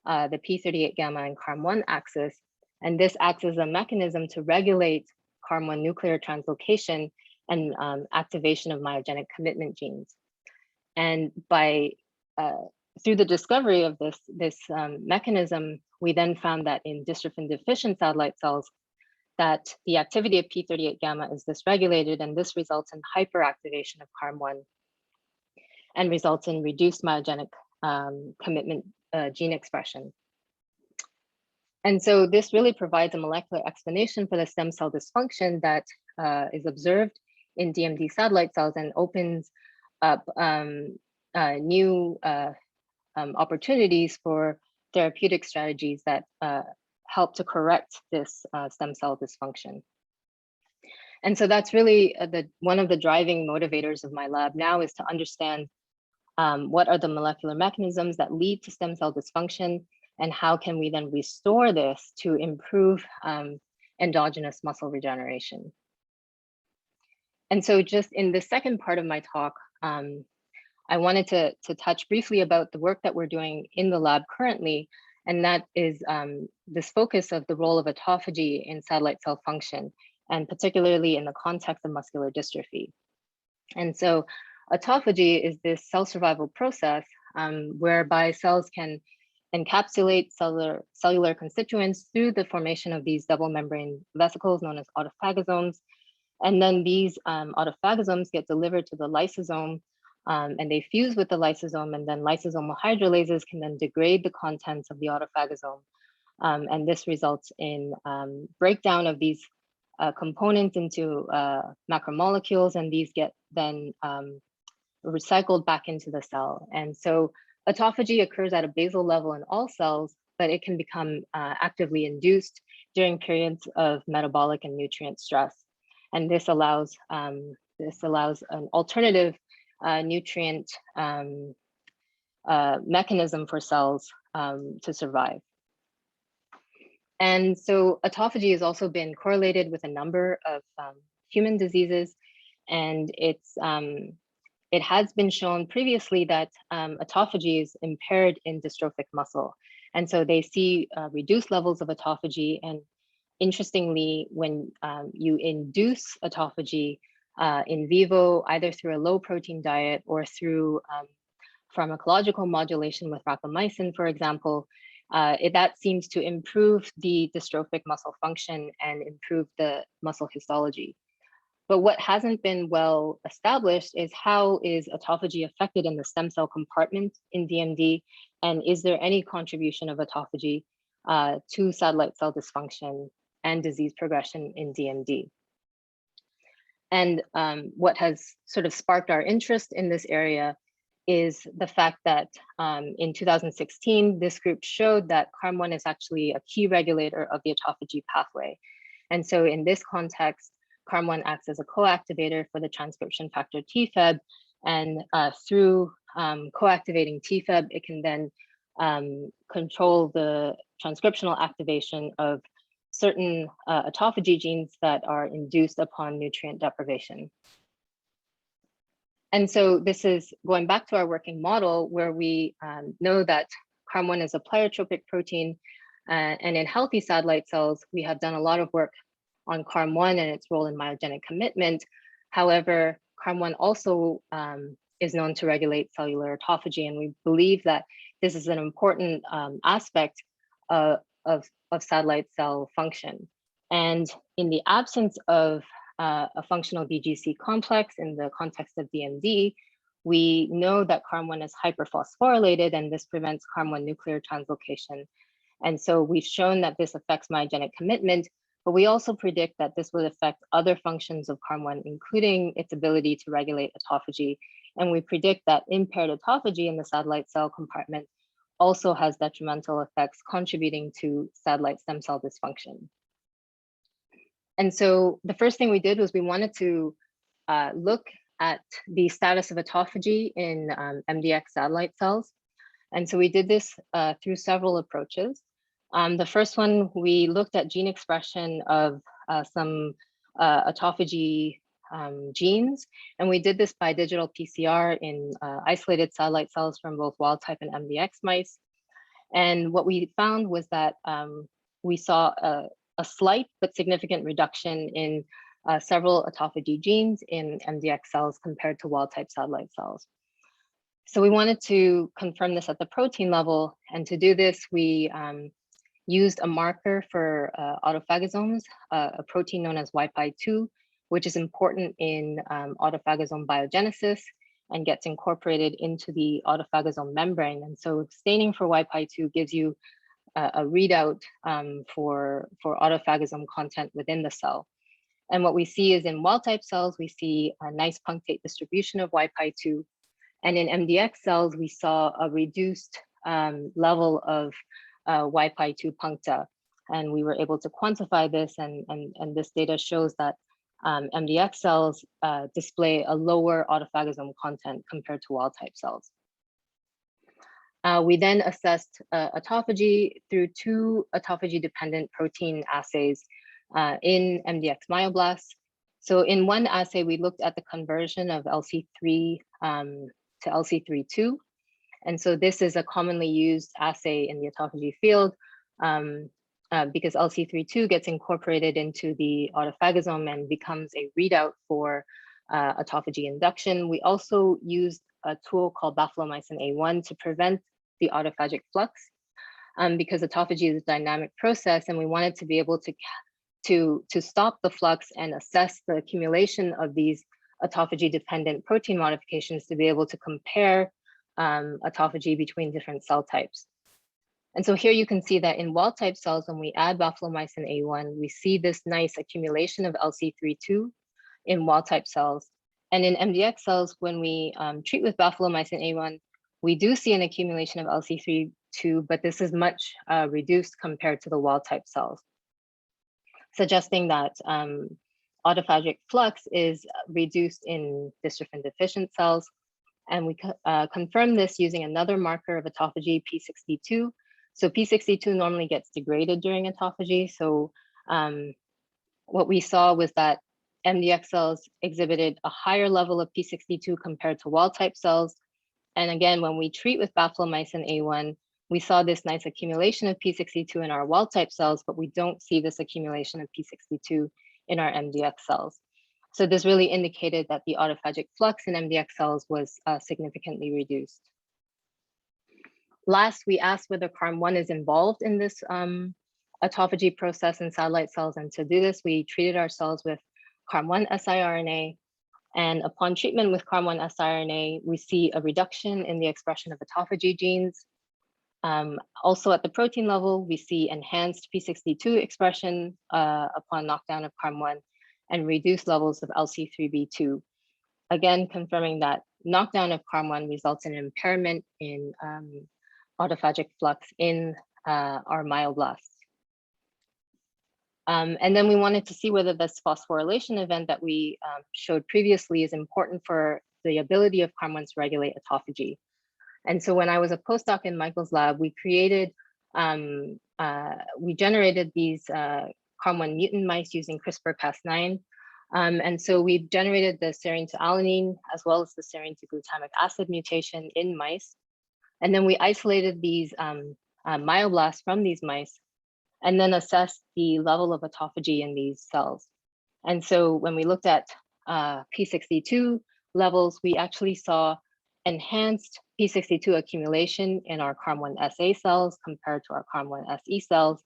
the P38 gamma and CARM1 axis. And this acts as a mechanism to regulate CARM1 nuclear translocation and activation of myogenic commitment genes. And by through the discovery of this mechanism, we then found that in dystrophin deficient satellite cells, that the activity of P38 gamma is dysregulated, and this results in hyperactivation of CARM1 and results in reduced myogenic commitment gene expression. And so this really provides a molecular explanation for the stem cell dysfunction that is observed in DMD satellite cells and opens up new opportunities for therapeutic strategies that help to correct this stem cell dysfunction. And so that's really one of the driving motivators of my lab now, is to understand what are the molecular mechanisms that lead to stem cell dysfunction, and how can we then restore this to improve endogenous muscle regeneration. And so just in the second part of my talk, I wanted to touch briefly about the work that we're doing in the lab currently, and that is this focus of the role of autophagy in satellite cell function, and particularly in the context of muscular dystrophy. And so autophagy is this cell survival process whereby cells can encapsulate cellular constituents through the formation of these double membrane vesicles known as autophagosomes. And then these autophagosomes get delivered to the lysosome, and they fuse with the lysosome, and then lysosomal hydrolases can then degrade the contents of the autophagosome. And this results in breakdown of these components into macromolecules, and these get then recycled back into the cell. And so autophagy occurs at a basal level in all cells, but it can become actively induced during periods of metabolic and nutrient stress. And this allows an alternative nutrient mechanism for cells to survive. And so autophagy has also been correlated with a number of human diseases, and it has been shown previously that autophagy is impaired in dystrophic muscle. And so they see reduced levels of autophagy. And interestingly, when you induce autophagy in vivo, either through a low protein diet or through pharmacological modulation with rapamycin, for example, that seems to improve the dystrophic muscle function and improve the muscle histology. But what hasn't been well established is how is autophagy affected in the stem cell compartment in DMD, and is there any contribution of autophagy to satellite cell dysfunction and disease progression in DMD? And what has sort of sparked our interest in this area is the fact that in 2016, this group showed that CARM1 is actually a key regulator of the autophagy pathway. And so in this context, CARM1 acts as a co-activator for the transcription factor TFEB, and through co-activating TFEB, it can then control the transcriptional activation of certain autophagy genes that are induced upon nutrient deprivation. And so this is going back to our working model, where we know that CARM1 is a pleiotropic protein, and in healthy satellite cells, we have done a lot of work on CARM1 and its role in myogenic commitment. However, CARM1 also is known to regulate cellular autophagy, and we believe that this is an important aspect of satellite cell function. And in the absence of a functional BGC complex in the context of DMD, we know that CARM1 is hyperphosphorylated, and this prevents CARM1 nuclear translocation. And so we've shown that this affects myogenic commitment, but we also predict that this will affect other functions of CARM1, including its ability to regulate autophagy. And we predict that impaired autophagy in the satellite cell compartment also has detrimental effects contributing to satellite stem cell dysfunction. And so the first thing we did was we wanted to look at the status of autophagy in MDX satellite cells. And so we did this through several approaches. The first one, we looked at gene expression of some autophagy genes, and we did this by digital PCR in isolated satellite cells from both wild type and MDX mice. And what we found was that we saw a slight but significant reduction in several autophagy genes in MDX cells compared to wild type satellite cells. So we wanted to confirm this at the protein level, and to do this, we used a marker for autophagosomes, a protein known as YPI2, which is important in autophagosome biogenesis and gets incorporated into the autophagosome membrane. And so staining for YPI2 gives you a readout for autophagosome content within the cell. And what we see is in wild type cells, we see a nice punctate distribution of YPI2. And in MDX cells, we saw a reduced level of YPI2 puncta. And we were able to quantify this, and this data shows that MDX cells display a lower autophagosome content compared to wild type cells. We then assessed autophagy through 2 autophagy-dependent protein assays in MDX myoblasts. So in one assay, we looked at the conversion of LC3 to LC32. And so this is a commonly used assay in the autophagy field because LC32 gets incorporated into the autophagosome and becomes a readout for autophagy induction. We also used a tool called baflomycin A1 to prevent the autophagic flux because autophagy is a dynamic process, and we wanted to be able to stop the flux and assess the accumulation of these autophagy dependent protein modifications to be able to compare autophagy between different cell types. And so here you can see that in wild type cells, when we add baflomycin A1, we see this nice accumulation of LC32 in wild type cells. And in MDX cells, when we treat with baflomycin A1, we do see an accumulation of LC32, but this is much reduced compared to the wild type cells, suggesting that autophagic flux is reduced in dystrophin deficient cells. And we confirm this using another marker of autophagy, P62. So P62 normally gets degraded during autophagy. So what we saw was that MDX cells exhibited a higher level of P62 compared to wild type cells. And again, when we treat with baflomycin A1, we saw this nice accumulation of P62 in our wild type cells, but we don't see this accumulation of P62 in our MDX cells. So this really indicated that the autophagic flux in MDX cells was significantly reduced. Last, we asked whether CARM1 is involved in this autophagy process in satellite cells. And to do this, we treated our cells with CARM1 siRNA. And upon treatment with CARM1 siRNA, we see a reduction in the expression of autophagy genes. Also at the protein level, we see enhanced P62 expression upon knockdown of CARM1 and reduced levels of LC3B2. Again, confirming that knockdown of CARM1 results in impairment in autophagic flux in our myoblasts. And then we wanted to see whether this phosphorylation event that we showed previously is important for the ability of CARM1 to regulate autophagy. And so when I was a postdoc in Michael's lab, we created, we generated these CARM1 mutant mice using CRISPR-Cas9. And so we generated the serine to alanine as well as the serine to glutamic acid mutation in mice. And then we isolated these myoblasts from these mice and then assessed the level of autophagy in these cells. And so when we looked at P62 levels, we actually saw enhanced P62 accumulation in our CARM1 SA cells compared to our CARM1 SE cells.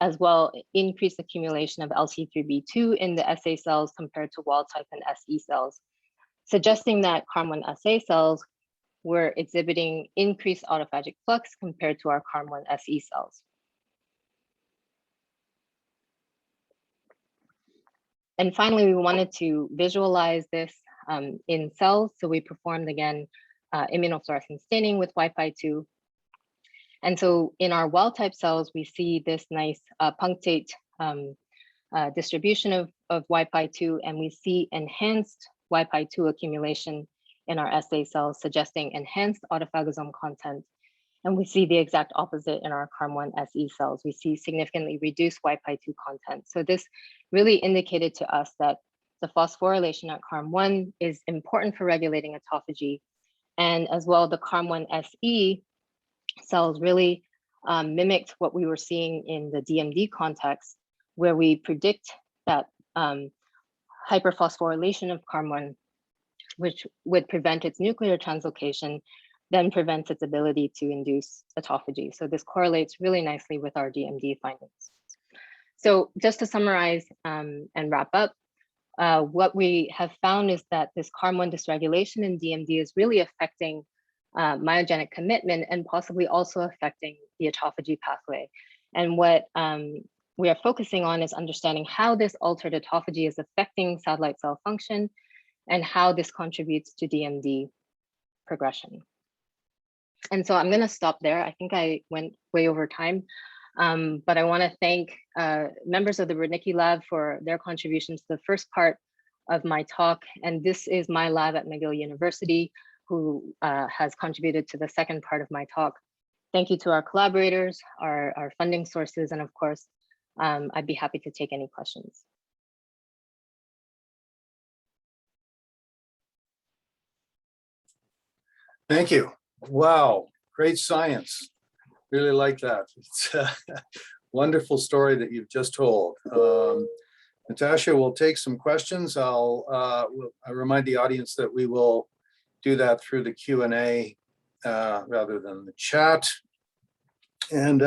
as well increased accumulation of LC3B2 in the SA cells compared to wild type and SE cells, suggesting that CARM1 SA cells were exhibiting increased autophagic flux compared to our CARM1 SE cells. And finally, we wanted to visualize this in cells. So we performed again immunofluorescence staining with Wi-Fi2. And so in our wild type cells, we see this nice punctate distribution of Wi-Fi2, and we see enhanced Wi-Fi2 accumulation in our SA cells, suggesting enhanced autophagosome content. And we see the exact opposite in our CARM1 SE cells. We see significantly reduced Wi-Fi2 content. So this really indicated to us that the phosphorylation at CARM1 is important for regulating autophagy. And as well, the CARM1 SE cells really mimicked what we were seeing in the DMD context, where we predict that hyperphosphorylation of CARM1, which would prevent its nuclear translocation, then prevents its ability to induce autophagy. So this correlates really nicely with our DMD findings. So just to summarize and wrap up, what we have found is that this CARM1 dysregulation in DMD is really affecting myogenic commitment and possibly also affecting the autophagy pathway. And what we are focusing on is understanding how this altered autophagy is affecting satellite cell function and how this contributes to DMD progression. And so I'm going to stop there. I think I went way over time, but I want to thank members of the Rudnicki Lab for their contributions to the first part of my talk. And this is my lab at McGill University, who has contributed to the second part of my talk. Thank you to our collaborators, our funding sources, and of course, I'd be happy to take any questions. Thank you. Wow, great science. Really like that. It's a wonderful story that you've just told. Natasha will take some questions. I remind the audience that we will do that through the Q&A rather than the chat. And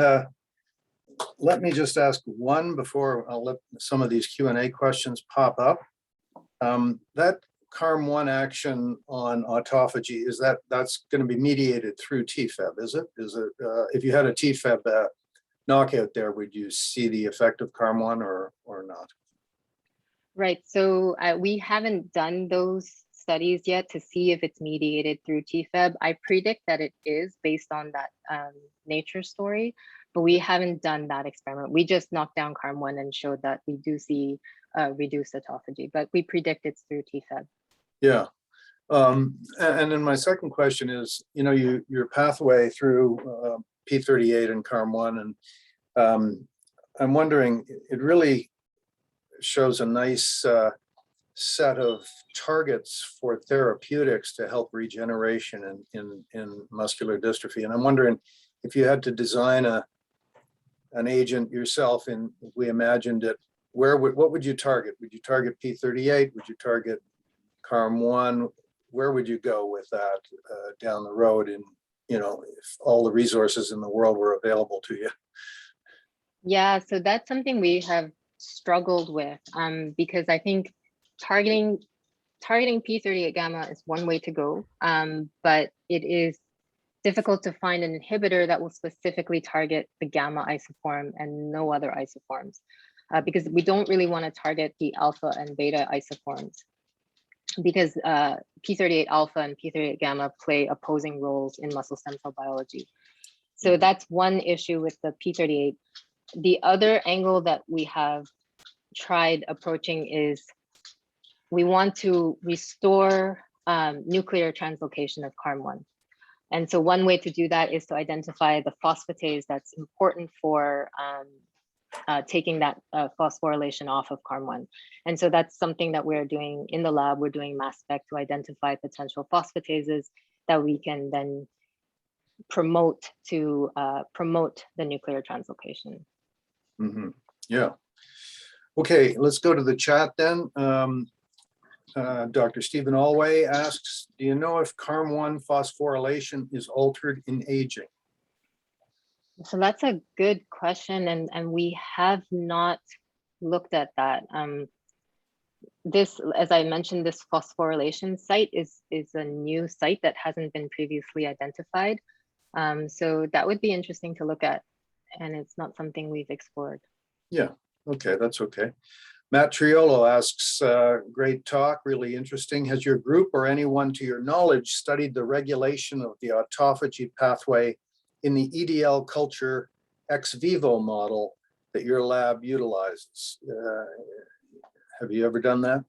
let me just ask one before I'll let some of these Q&A questions pop up. That CARM1 action on autophagy, that's going to be mediated through TFEB, is it? If you had a TFEB knockout there, would you see the effect of CARM1 or not? Right, so we haven't done those studies yet to see if it's mediated through TFEB. I predict that it is based on that nature story, but we haven't done that experiment. We just knocked down CARM1 and showed that we do see reduced autophagy, but we predict it's through TFEB. Yeah, and then my second question is, your pathway through P38 and CARM1, and I'm wondering, it really shows a nice set of targets for therapeutics to help regeneration in muscular dystrophy. And I'm wondering if you had to design an agent yourself, and we imagined it, what would you target? Would you target P38? Would you target CARM1? Where would you go with that down the road, and if all the resources in the world were available to you? Yeah, so that's something we have struggled with because I think targeting P38 gamma is one way to go, but it is difficult to find an inhibitor that will specifically target the gamma isoform and no other isoforms, because we don't really want to target the alpha and beta isoforms, because P38 alpha and P38 gamma play opposing roles in muscle stem cell biology. So that's one issue with the P38. The other angle that we have tried approaching is we want to restore nuclear translocation of CARM1. And so one way to do that is to identify the phosphatase that's important for taking that phosphorylation off of CARM1. And so that's something that we're doing in the lab. We're doing mass spec to identify potential phosphatases that we can then promote to promote the nuclear translocation. Mm-hmm. Yeah. Okay, let's go to the chat then. Dr. Stephen Alway asks, do you know if CARM1 phosphorylation is altered in aging? So that's a good question, and we have not looked at that. This, as I mentioned, this phosphorylation site is a new site that hasn't been previously identified. So that would be interesting to look at, and it's not something we've explored. Yeah, okay, that's okay. Matt Triolo asks, great talk, really interesting. Has your group or anyone to your knowledge studied the regulation of the autophagy pathway in the EDL culture ex vivo model that your lab utilizes? Have you ever done that?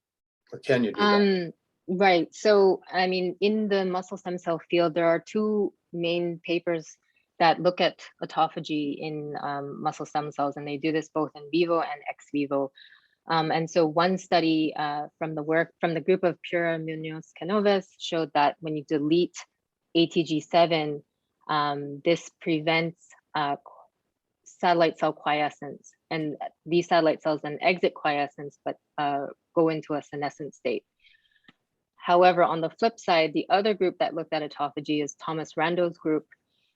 Or can you do that? Right. So, I mean, in the muscle stem cell field, there are two main papers that look at autophagy in muscle stem cells, and they do this both in vivo and ex vivo. And so one study from the group of Pura Munoz Canoves showed that when you delete ATG7, this prevents satellite cell quiescence. And these satellite cells then exit quiescence, but go into a senescent state. However, on the flip side, the other group that looked at autophagy is Thomas Rando's group,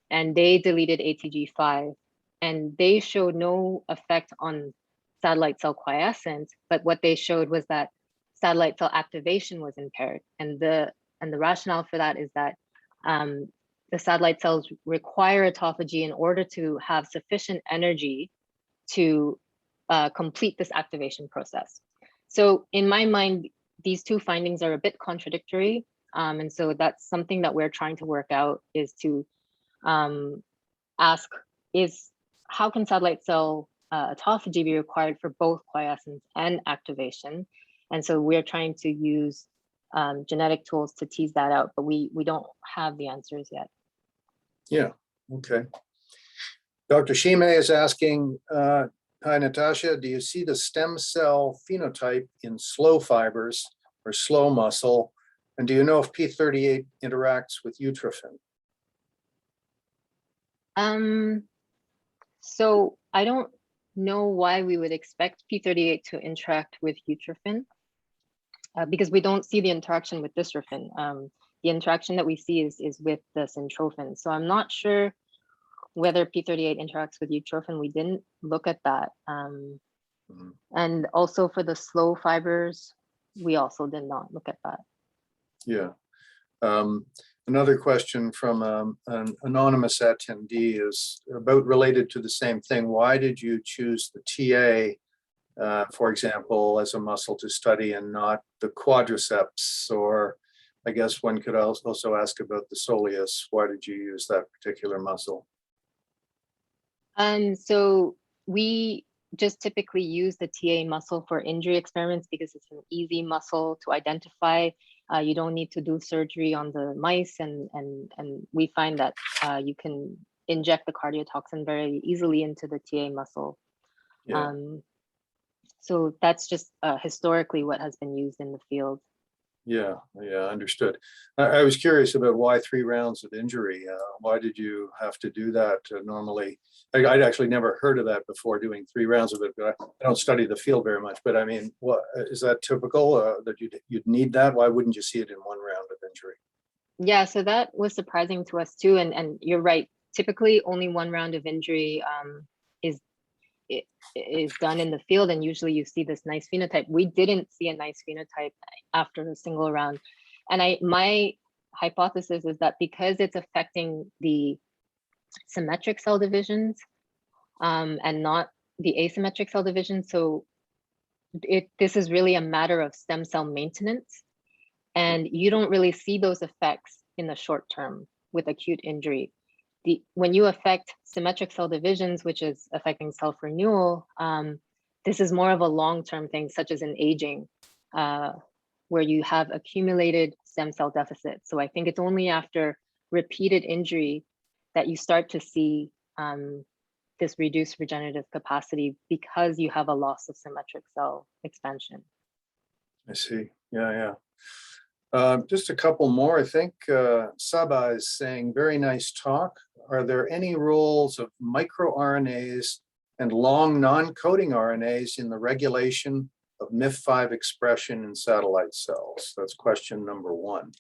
and they deleted ATG5, and they showed no effect on satellite cell quiescence, but what they showed was that satellite cell activation was impaired. And the rationale for that is that the satellite cells require autophagy in order to have sufficient energy to complete this activation process. So in my mind, these two findings are a bit contradictory. And so that's something that we're trying to work out, is to ask, how can satellite cell autophagy be required for both quiescence and activation? And so we're trying to use genetic tools to tease that out, but we don't have the answers yet. Yeah, okay. Dr. Shime is asking, hi, Natasha, do you see the stem cell phenotype in slow fibers or slow muscle? And do you know if P38 interacts with utrophin? So I don't know why we would expect P38 to interact with utrophin, because we don't see the interaction with dystrophin. The interaction that we see is with the syntrophin. So I'm not sure whether P38 interacts with utrophin. We didn't look at that. And also for the slow fibers, we also did not look at that. Yeah. Another question from an anonymous attendee is about related to the same thing. Why did you choose the TA, for example, as a muscle to study and not the quadriceps? Or I guess one could also ask about the soleus. Why did you use that particular muscle? So we just typically use the TA muscle for injury experiments because it's an easy muscle to identify. You don't need to do surgery on the mice, and we find that you can inject the cardiotoxin very easily into the TA muscle. Yeah. So that's just historically what has been used in the field. Yeah, understood. I was curious about why 3 rounds of injury. Why did you have to do that? Normally, I'd actually never heard of that before, doing 3 rounds of it, but I don't study the field very much. But I mean, what is that typical that you'd need that? Why wouldn't you see it in 1 round of injury? Yeah, so that was surprising to us too. And you're right. Typically, only 1 round of injury is done in the field, and usually you see this nice phenotype. We didn't see a nice phenotype after a single round, and my hypothesis is that because it's affecting the symmetric cell divisions and not the asymmetric cell division, so this is really a matter of stem cell maintenance, and you don't really see those effects in the short term with acute injury. When you affect symmetric cell divisions, which is affecting self-renewal, this is more of a long-term thing, such as in aging, where you have accumulated stem cell deficits. So I think it's only after repeated injury that you start to see this reduced regenerative capacity because you have a loss of symmetric cell expansion. I see. Yeah. Just a couple more. I think Saba is saying, very nice talk. Are there any roles of microRNAs and long non-coding RNAs in the regulation of MIF5 expression in satellite cells? That's question number 1.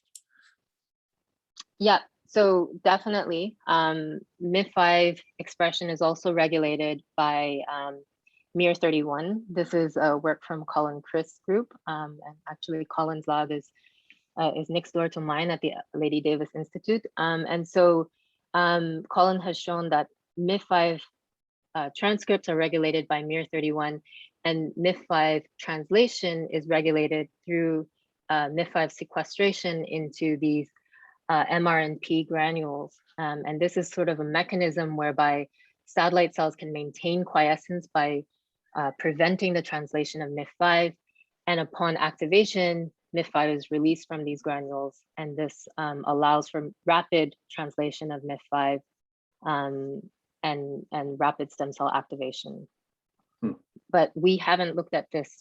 Yeah, so definitely MIF5 expression is also regulated by MIR31. This is a work from Colin Chris group. And actually Colin's lab is next door to mine at the Lady Davis Institute. And so Colin has shown that MIF5 transcripts are regulated by MIR31, and MIF5 translation is regulated through MIF5 sequestration into these mRNP granules. And this is sort of a mechanism whereby satellite cells can maintain quiescence by preventing the translation of MIF5. And upon activation, MIF5 is released from these granules. And this allows for rapid translation of MIF5 and rapid stem cell activation. But we haven't looked at this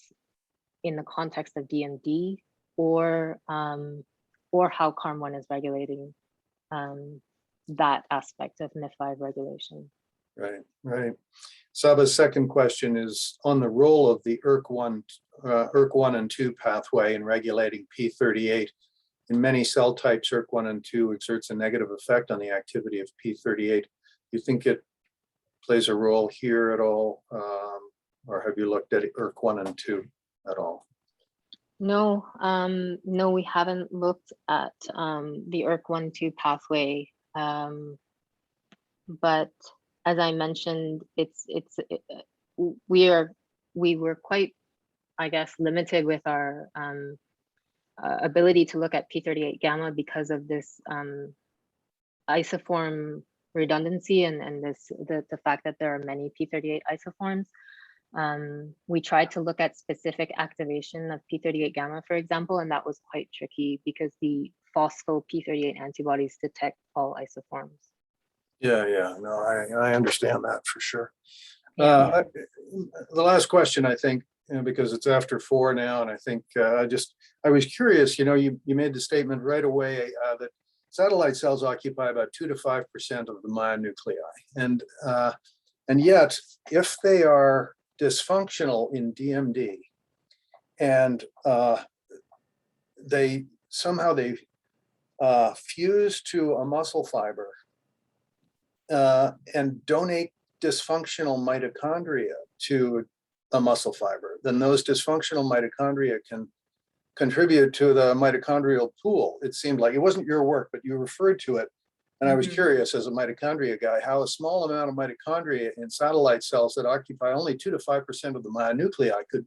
in the context of DMD or how CARM1 is regulating that aspect of MIF5 regulation. Right, right. Saba's second question is on the role of the ERK1 and 2 pathway in regulating P38. In many cell types, ERK1 and 2 exerts a negative effect on the activity of P38. Do you think it plays a role here at all? Or have you looked at ERK1 and 2 at all? No, no, we haven't looked at the ERK1/2 pathway, but as I mentioned, we were quite, I guess, limited with our ability to look at P38 gamma because of this isoform redundancy and the fact that there are many P38 isoforms. We tried to look at specific activation of P38 gamma, for example, and that was quite tricky because the phospho P38 antibodies detect all isoforms. Yeah, no, I understand that for sure. Yeah. The last question, I think, because it's after 4 now, and I think I was curious, you made the statement right away that satellite cells occupy about 2 to 5% of the myonuclei. And yet, if they are dysfunctional in DMD and they fuse to a muscle fiber and donate dysfunctional mitochondria to a muscle fiber, then those dysfunctional mitochondria can contribute to the mitochondrial pool. It seemed like it wasn't your work, but you referred to it. And I was curious as a mitochondria guy, how a small amount of mitochondria in satellite cells that occupy only 2 to 5% of the myonuclei could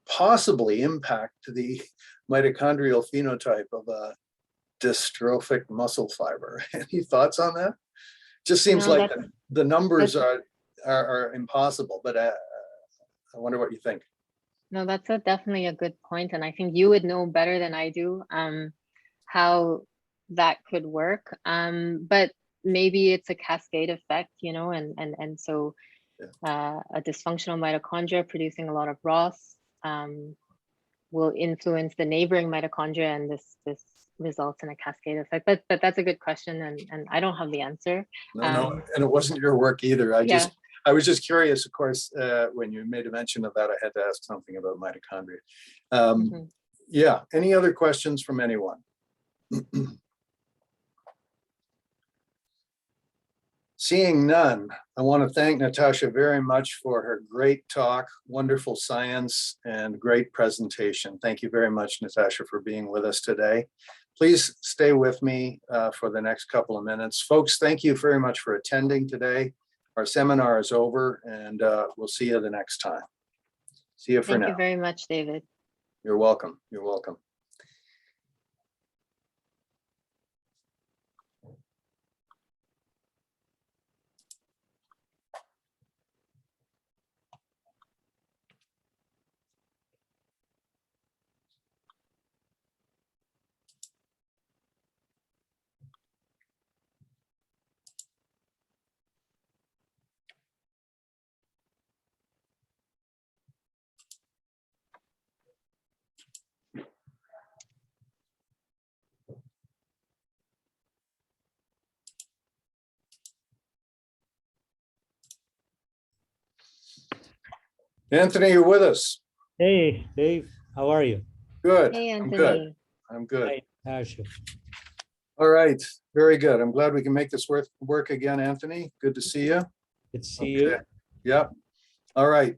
possibly impact the mitochondrial phenotype of a dystrophic muscle fiber. Any thoughts on that? Just seems like the numbers are impossible, but I wonder what you think. No, that's definitely a good point. And I think you would know better than I do how that could work. But maybe it's a cascade effect, and so a dysfunctional mitochondria producing a lot of ROS will influence the neighboring mitochondria, and this results in a cascade effect. But that's a good question, and I don't have the answer. No, and it wasn't your work either. I was just curious, of course, when you made a mention of that, I had to ask something about mitochondria. Yeah, any other questions from anyone? Seeing none, I want to thank Natasha very much for her great talk, wonderful science, and great presentation. Thank you very much, Natasha, for being with us today. Please stay with me for the next couple of minutes. Folks, thank you very much for attending today. Our seminar is over, and we'll see you the next time. See you for now. Thank you very much, David. You're welcome. You're welcome. Anthony, you're with us. Hey, Dave, how are you? Good. Hey, I'm Anthony. good. I'm good. Hi, Natasha. All right, very good. I'm glad we can make this work again, Anthony. Good to see you. Good to see you. Okay. Yep. All right.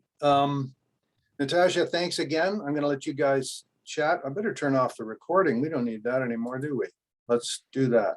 Natasha, thanks again. I'm going to let you guys chat. I better turn off the recording. We don't need that anymore, do we? Let's do that.